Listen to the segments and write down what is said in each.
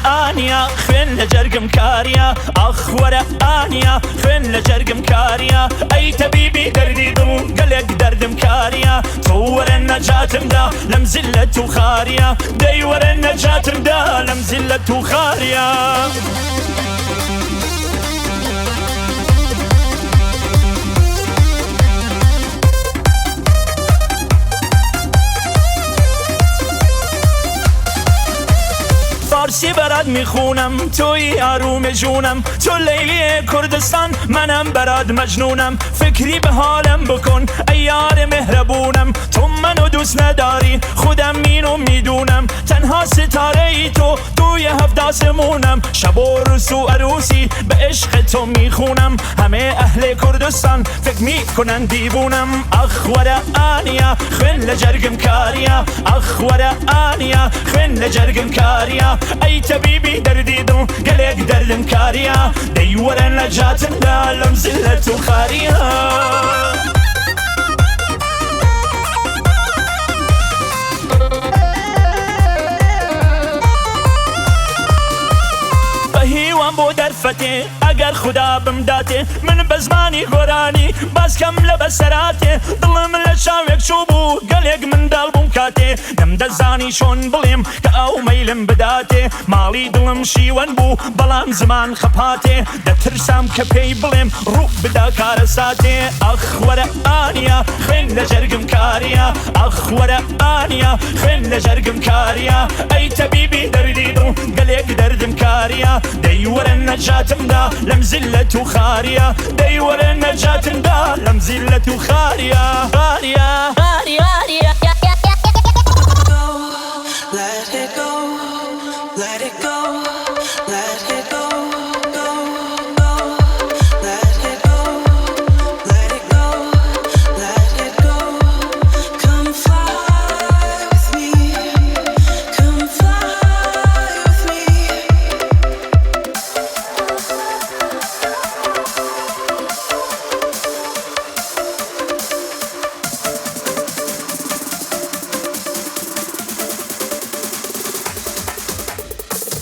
ئانیا خوێن لە جەرگم کاریا ئەخ وەرە ئانیا خوێن لە جەرگم کاریا ئەی تەبیبی دەردی دڵ گەلێک دەردم کاریا تۆ وەرە نەجاتمدا لەم زیلەت و خاریا دەی وەرە نەجاتمدا لەم زیلەت و خاریا فارسی برات میخونم توی آروم جونم تو لیلی کردستان منم برات مجنونم فکری به حالم بکن ای یار مهربونم تو منو دوست نداری خودم اینو میدونم تنها ستاره ای تو توی هفت آسمونم شب و روز و عروسی به عشق تو میخونم همه اهل کردستان فکر میکنن دیوونم اخ وره آنیا خوین لجرگم کاریا اخ وره آنیا خوین لجرگم کاریا ای طبیبی دردی دل گلک دردم کاریا دی وره نجاتم دالم زلت و خاریا بۆ دەرفەتێ ئەگەر خدا بمداتێ من بە زمانی گۆرانی باسکەم لە بەسەراتێ دڵم لە شاوێک چوو بوو گەلێک منداڵ بووم کاتێ نەمدەزانی چۆن بڵێم کە ئەو مەیلم بداتێ ماڵی دڵم شیوەن بوو بەڵام زمان خەپاتێ دەترسام کە پێی بڵێم ڕوو بدا کارە ساتێ ئەخ وەرە ئانیا خوێن لە جەرگم کاریا ئەخ وەرە ئانیا خوێن لە جەرگم کاریا ئەی تەبیبی دەردی دڵ گەلێک دەردم کاریا دەی وەرە نەجاتم دا لەم زیلەت و خاریا دەی وەرە نەجاتم دا لەم زیلەت و خاریا خاریا خاریا Let it go, let it go, let it go, go, go. Let it go, let it go, let it go. Come fly with me, come fly with me.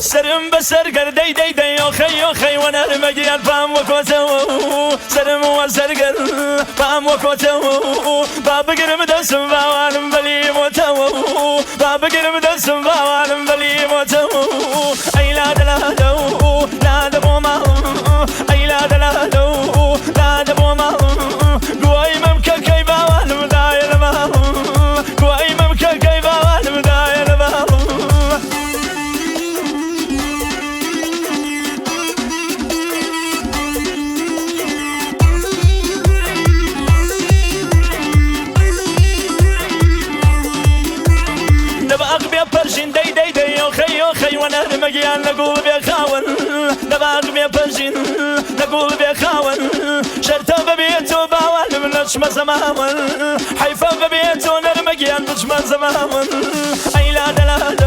سرم بسر گردی دی دی آخی آخی و نرمگیان پام و کتو سرم و سرگر پام و کتو با بگرم دستم باوانم بلی متو با بگرم دستم باوانم بلی متو ای لاد لادو لاد بوما ای لاد لادو لاد بوما گوی ممکن کی باوانم دایر ما گوی ممکن کی باوانم دایر ما پرشین دی دی دی آخی آخی و نرمگیان نگول بیا خاون نباق بیا پرشین نگول بیا خاون شرطا ببیتو باوانم نچم زمامن حیفا ببیتو نرمگیان نچم زمامن ای لا دلا